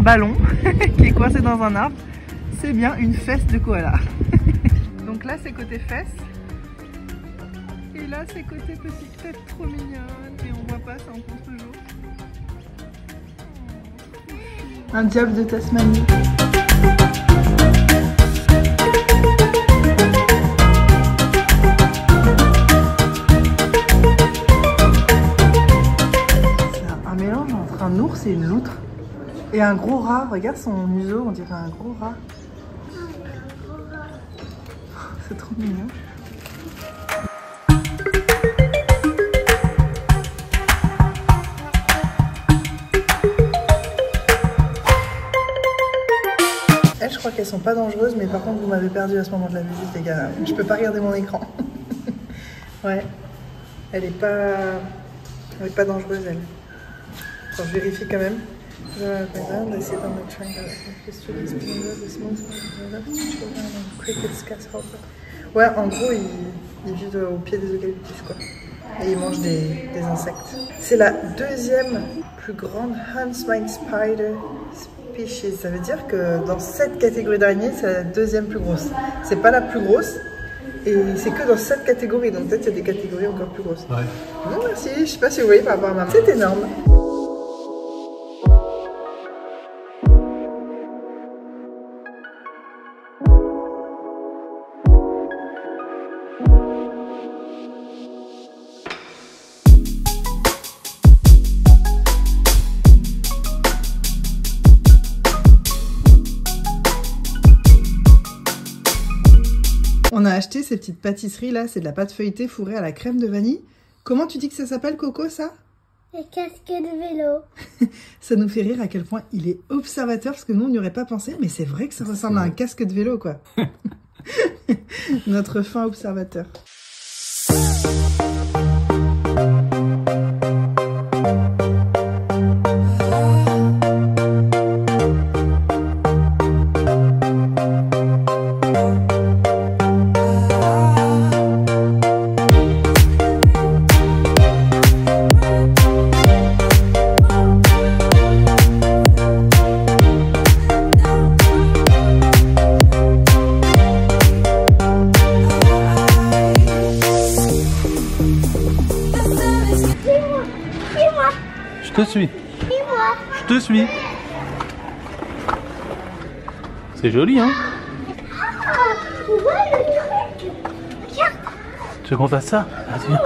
ballon qui est coincé dans un arbre. C'est bien une fesse de koala. Donc là c'est côté fesse. Et là c'est côté petite tête trop mignonne. Et on voit pas, c'est en contre-jour. Un diable de Tasmanie. C'est un mélange entre un ours et une loutre. Et un gros rat, regarde son museau, on dirait un gros rat. C'est trop mignon. Elles, je crois qu'elles sont pas dangereuses, mais par contre vous m'avez perdu à ce moment de la visite, les gars. Je peux pas regarder mon écran. Ouais, elle est pas dangereuse, elle. Attends, je vérifie quand même. Ouais, en gros, ils vivent au pied des eucalyptus, quoi. Et ils mangent des insectes. C'est la deuxième plus grande Huntsman Spider species. Ça veut dire que dans cette catégorie d'araignées, c'est la deuxième plus grosse. C'est pas la plus grosse. Et c'est que dans cette catégorie. Donc peut-être il y a des catégories encore plus grosses. Ouais. Non, merci. Je sais pas si vous voyez par rapport à ma main. C'est énorme. On a acheté ces petites pâtisseries là, c'est de la pâte feuilletée fourrée à la crème de vanille. Comment tu dis que ça s'appelle, Coco, ça? Le casque de vélo. Ça nous fait rire à quel point il est observateur, parce que nous on n'y aurait pas pensé, mais c'est vrai que ça ressemble à un casque de vélo, quoi. Notre fin observateur. Je te suis. Je te suis. C'est joli, hein? Tu veux qu'on fasse ça? Vas-y, viens.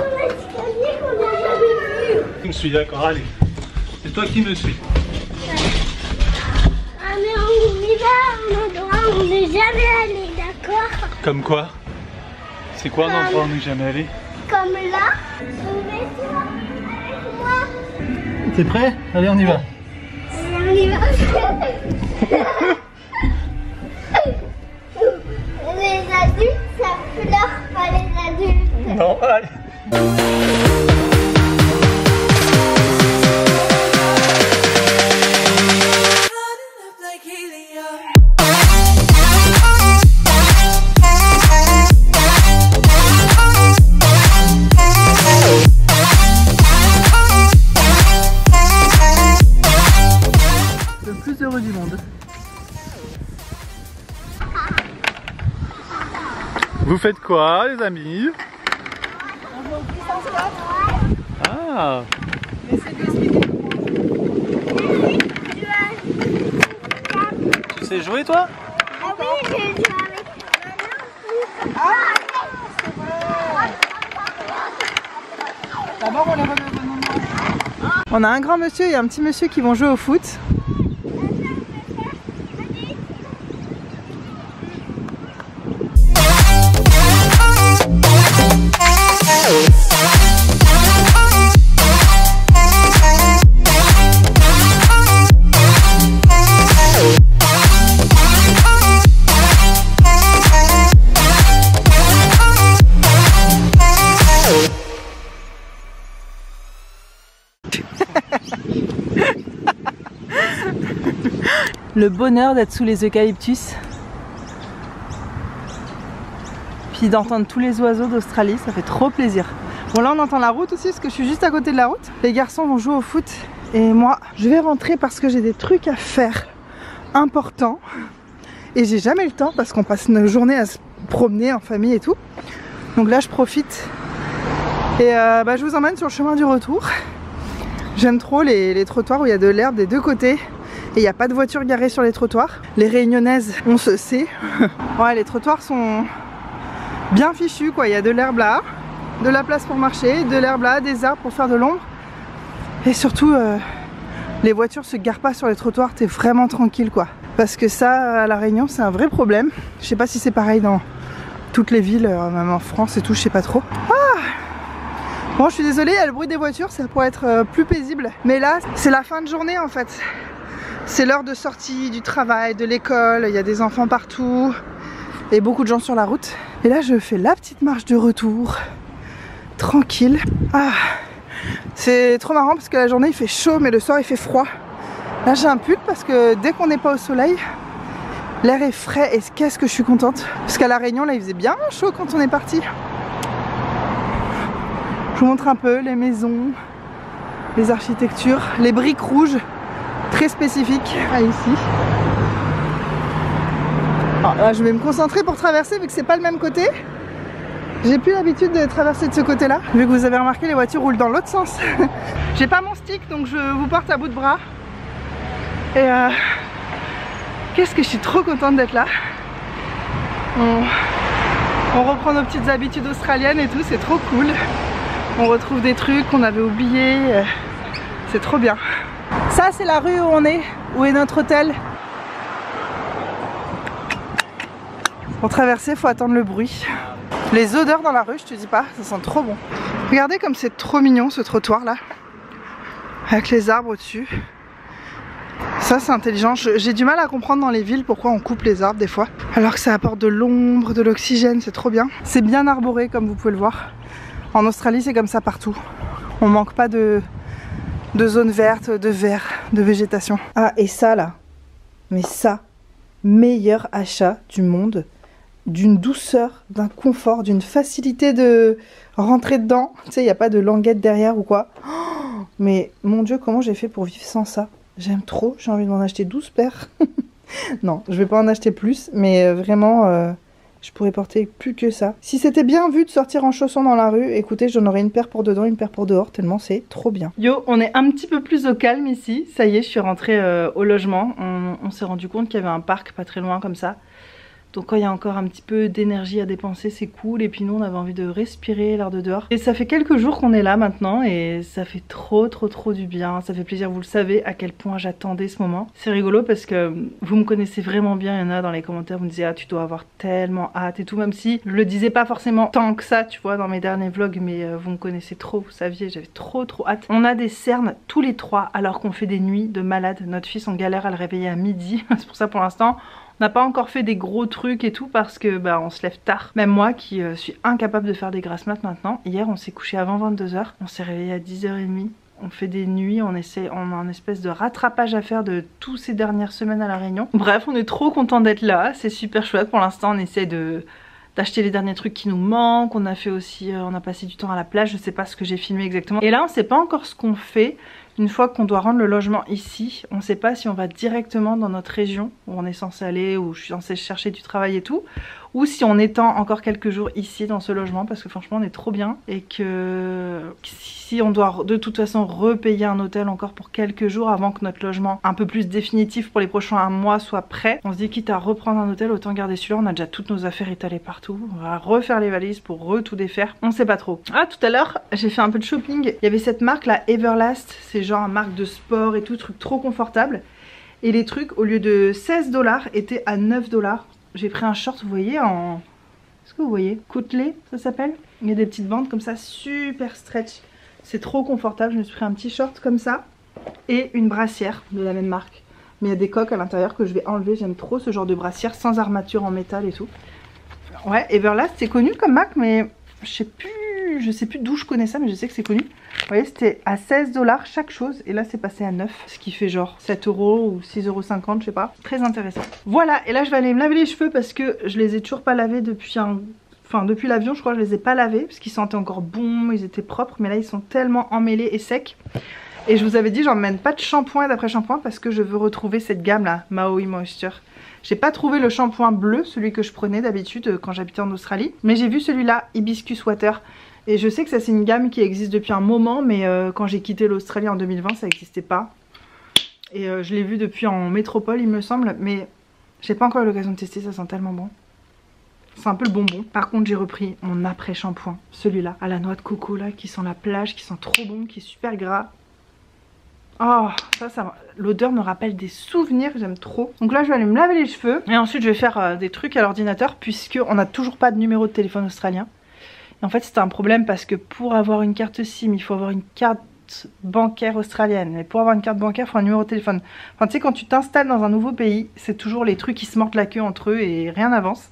Je me suis d'accord, allez. C'est toi qui me suis. Ah mais on y va à un endroit où on n'est jamais allé, d'accord? Comme quoi? C'est quoi un endroit où on n'est jamais allé? Comme là. Souviens-toi avec moi. T'es prêt? Allez, on y va. On y va. Les adultes, ça pleure pas les adultes. Non, allez. Le plus heureux du monde. Vous faites quoi, les amis? On va au puissance 4. Ah! Essaye de l'expliquer. Tu sais jouer, toi? Ah oui, je joue avec C'est vrai. D'abord, on les remet au bon endroit. On a un grand monsieur et un petit monsieur qui vont jouer au foot. Le bonheur d'être sous les eucalyptus. Puis d'entendre tous les oiseaux d'Australie, ça fait trop plaisir. Bon là on entend la route aussi parce que je suis juste à côté de la route. Les garçons vont jouer au foot et moi je vais rentrer parce que j'ai des trucs à faire important. Et j'ai jamais le temps parce qu'on passe nos journées à se promener en famille et tout. Donc là je profite. Et je vous emmène sur le chemin du retour. J'aime trop les trottoirs où il y a de l'herbe des deux côtés. Et il n'y a pas de voiture garée sur les trottoirs. Les réunionnaises, on se sait. Ouais, les trottoirs sont bien fichus quoi. Il y a de l'herbe là, de la place pour marcher, de l'herbe là, des arbres pour faire de l'ombre. Et surtout, les voitures se garent pas sur les trottoirs, t'es vraiment tranquille quoi. Parce que ça, à La Réunion, c'est un vrai problème. Je sais pas si c'est pareil dans toutes les villes, même en France et tout, je sais pas trop. Ah bon, je suis désolée, il y a le bruit des voitures, ça pourrait être plus paisible. Mais là, c'est la fin de journée en fait. C'est l'heure de sortie du travail, de l'école, il y a des enfants partout et beaucoup de gens sur la route. Et là, je fais la petite marche de retour, tranquille. Ah, c'est trop marrant parce que la journée il fait chaud, mais le soir il fait froid. Là j'ai un pull parce que dès qu'on n'est pas au soleil, l'air est frais et qu'est-ce que je suis contente. Parce qu'à La Réunion là il faisait bien chaud quand on est parti. Je vous montre un peu les maisons, les architectures, les briques rouges très spécifiques à ici. Alors là je vais me concentrer pour traverser vu que c'est pas le même côté. J'ai plus l'habitude de traverser de ce côté là. Vu que vous avez remarqué, les voitures roulent dans l'autre sens. J'ai pas mon stick donc je vous porte à bout de bras. Et qu'est-ce que je suis trop contente d'être là. On reprend nos petites habitudes australiennes et tout, c'est trop cool. On retrouve des trucs qu'on avait oubliés. C'est trop bien. Ça c'est la rue où on est, où est notre hôtel. Pour traverser, faut attendre le bruit. Les odeurs dans la rue, je te dis pas, ça sent trop bon. Regardez comme c'est trop mignon ce trottoir là. Avec les arbres au-dessus. Ça c'est intelligent, j'ai du mal à comprendre dans les villes pourquoi on coupe les arbres des fois. Alors que ça apporte de l'ombre, de l'oxygène, c'est trop bien. C'est bien arboré comme vous pouvez le voir. En Australie c'est comme ça partout. On manque pas de zones vertes, de verre, de végétation. Ah et ça là, mais ça, meilleur achat du monde. D'une douceur, d'un confort, d'une facilité de rentrer dedans. Tu sais, il n'y a pas de languette derrière ou quoi. Oh, mais mon Dieu, comment j'ai fait pour vivre sans ça? J'aime trop, j'ai envie de m'en acheter 12 paires. Non, je vais pas en acheter plus, mais vraiment, je pourrais porter plus que ça. Si c'était bien vu de sortir en chaussons dans la rue, écoutez, j'en aurais une paire pour dedans, une paire pour dehors, tellement c'est trop bien. Yo, on est un petit peu plus au calme ici. Ça y est, je suis rentrée au logement. On s'est rendu compte qu'il y avait un parc pas très loin comme ça. Donc quand il y a encore un petit peu d'énergie à dépenser, c'est cool. Et puis nous, on avait envie de respirer l'air de dehors. Et ça fait quelques jours qu'on est là maintenant et ça fait trop du bien. Ça fait plaisir, vous le savez, à quel point j'attendais ce moment. C'est rigolo parce que vous me connaissez vraiment bien. Il y en a dans les commentaires, vous me disiez ah tu dois avoir tellement hâte et tout. Même si je le disais pas forcément tant que ça, tu vois, dans mes derniers vlogs. Mais vous me connaissez trop, vous saviez, j'avais trop hâte. On a des cernes tous les trois alors qu'on fait des nuits de malade. Notre fils, on galère à le réveiller à midi. C'est pour ça pour l'instant... On n'a pas encore fait des gros trucs et tout parce que on se lève tard. Même moi qui suis incapable de faire des grasses mat maintenant. Hier on s'est couché avant 22 h, on s'est réveillé à 10h30. On fait des nuits, on a un espèce de rattrapage à faire de toutes ces dernières semaines à La Réunion. Bref, on est trop content d'être là, c'est super chouette. Pour l'instant on essaie d'acheter les derniers trucs qui nous manquent. On a fait aussi, on a passé du temps à la plage, je sais pas ce que j'ai filmé exactement. Et là on sait pas encore ce qu'on fait. Une fois qu'on doit rendre le logement ici, on ne sait pas si on va directement dans notre région où on est censé aller, où je suis censée chercher du travail et tout, ou si on étend encore quelques jours ici dans ce logement parce que franchement on est trop bien et que si on doit de toute façon repayer un hôtel encore pour quelques jours avant que notre logement un peu plus définitif pour les prochains mois soit prêt, on se dit quitte à reprendre un hôtel autant garder celui-là. On a déjà toutes nos affaires étalées partout, on va refaire les valises pour tout défaire, on sait pas trop. Ah tout à l'heure j'ai fait un peu de shopping, il y avait cette marque là Everlast, c'est genre une marque de sport et tout, truc trop confortable et les trucs au lieu de 16 $ étaient à 9 $. J'ai pris un short, vous voyez, en... Est-ce que vous voyez? Côtelé, ça s'appelle. Il y a des petites bandes comme ça, super stretch. C'est trop confortable. Je me suis pris un petit short comme ça. Et une brassière de la même marque. Mais il y a des coques à l'intérieur que je vais enlever. J'aime trop ce genre de brassière sans armature en métal et tout. Ouais, Everlast, c'est connu comme marque, mais je sais plus d'où je connais ça, mais je sais que c'est connu. Vous voyez, c'était à 16 $ chaque chose et là c'est passé à 9, ce qui fait genre 7 € ou 6,50 €, je sais pas. Très intéressant. Voilà, et là je vais aller me laver les cheveux parce que je les ai toujours pas lavés depuis depuis l'avion, je crois que je les ai pas lavés parce qu'ils sentaient encore bons, ils étaient propres, mais là ils sont tellement emmêlés et secs. Et je vous avais dit, j'emmène pas de shampoing et d'après-shampoing parce que je veux retrouver cette gamme là, Maui Moisture. J'ai pas trouvé le shampoing bleu, celui que je prenais d'habitude quand j'habitais en Australie. Mais j'ai vu celui-là, Hibiscus Water. Et je sais que ça c'est une gamme qui existe depuis un moment, mais quand j'ai quitté l'Australie en 2020, ça n'existait pas. Et je l'ai vu depuis en métropole, il me semble, mais j'ai pas encore eu l'occasion de tester, ça sent tellement bon. C'est un peu le bonbon. Par contre, j'ai repris mon après-shampoing, celui-là, à la noix de coco là, qui sent la plage, qui sent trop bon, qui est super gras. Oh, ça l'odeur me rappelle des souvenirs, j'aime trop. Donc là, je vais aller me laver les cheveux. Et ensuite, je vais faire des trucs à l'ordinateur, puisqu'on n'a toujours pas de numéro de téléphone australien. Et en fait, c'était un problème parce que pour avoir une carte SIM, il faut avoir une carte bancaire australienne. Et pour avoir une carte bancaire, il faut un numéro de téléphone. Enfin, tu sais, quand tu t'installes dans un nouveau pays, c'est toujours les trucs qui se mordent la queue entre eux et rien n'avance.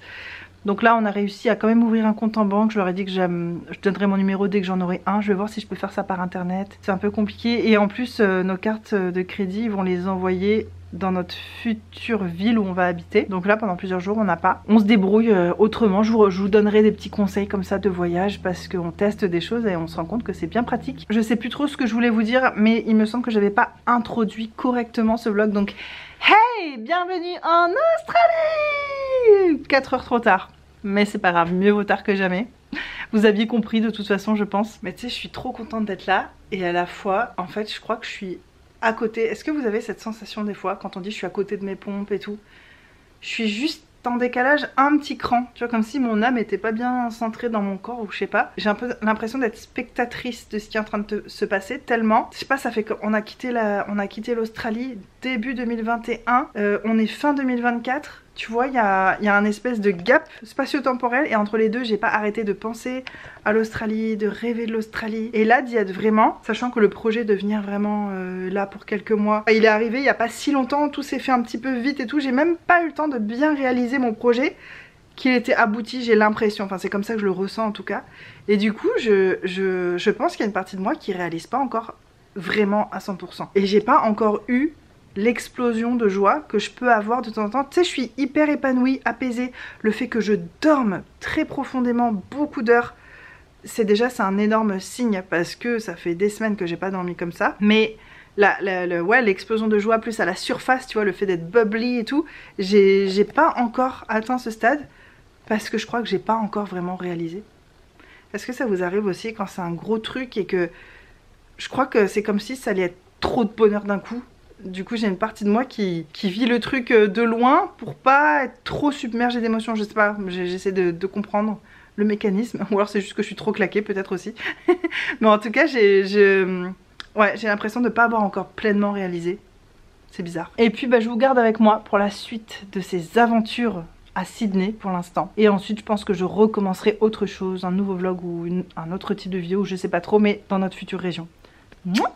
Donc là, on a réussi à quand même ouvrir un compte en banque. Je leur ai dit que je donnerais mon numéro dès que j'en aurai un. Je vais voir si je peux faire ça par internet. C'est un peu compliqué. Et en plus, nos cartes de crédit, ils vont les envoyer dans notre future ville où on va habiter. Donc là, pendant plusieurs jours, on n'a pas. On se débrouille autrement. Je vous donnerai des petits conseils comme ça de voyage parce qu'on teste des choses et on se rend compte que c'est bien pratique. Je sais plus trop ce que je voulais vous dire, mais il me semble que j'avais pas introduit correctement ce vlog. Donc, hey, bienvenue en Australie! 4 heures trop tard. Mais c'est pas grave, mieux vaut tard que jamais. Vous aviez compris de toute façon, je pense. Mais tu sais, je suis trop contente d'être là. Et à la fois, en fait, je crois que je suis à côté. Est-ce que vous avez cette sensation des fois, quand on dit je suis à côté de mes pompes et tout? Je suis juste en décalage un petit cran. Tu vois, comme si mon âme était pas bien centrée dans mon corps ou je sais pas. J'ai un peu l'impression d'être spectatrice de ce qui est en train de se passer tellement. Je sais pas, ça fait qu'on a quitté l'Australie début 2021. On est fin 2024. Tu vois, il y a un espèce de gap spatio-temporel et entre les deux, j'ai pas arrêté de penser à l'Australie, de rêver de l'Australie. Et là, d'y être vraiment, sachant que le projet de venir vraiment là pour quelques mois, il est arrivé il y a pas si longtemps, tout s'est fait un petit peu vite et tout. J'ai même pas eu le temps de bien réaliser mon projet, qu'il était abouti, j'ai l'impression. Enfin, c'est comme ça que je le ressens en tout cas. Et du coup, je pense qu'il y a une partie de moi qui réalise pas encore vraiment à 100%. Et j'ai pas encore eu l'explosion de joie que je peux avoir de temps en temps. Tu sais, je suis hyper épanouie, apaisée. Le fait que je dorme très profondément, beaucoup d'heures, c'est un énorme signe parce que ça fait des semaines que j'ai pas dormi comme ça. Mais ouais, l'explosion de joie plus à la surface, tu vois, le fait d'être bubbly et tout, j'ai pas encore atteint ce stade parce que je crois que j'ai pas encore vraiment réalisé. Est-ce que ça vous arrive aussi quand c'est un gros truc et que je crois que c'est comme si ça allait être trop de bonheur d'un coup? Du coup, j'ai une partie de moi qui vit le truc de loin pour pas être trop submergée d'émotions. Je sais pas, j'essaie de comprendre le mécanisme. Ou alors c'est juste que je suis trop claquée, peut-être aussi. Mais en tout cas, j'ai l'impression de pas avoir encore pleinement réalisé. C'est bizarre. Et puis, je vous garde avec moi pour la suite de ces aventures à Sydney pour l'instant. Et ensuite, je pense que je recommencerai autre chose, un nouveau vlog ou un autre type de vidéo, je sais pas trop, mais dans notre future région. Mouah!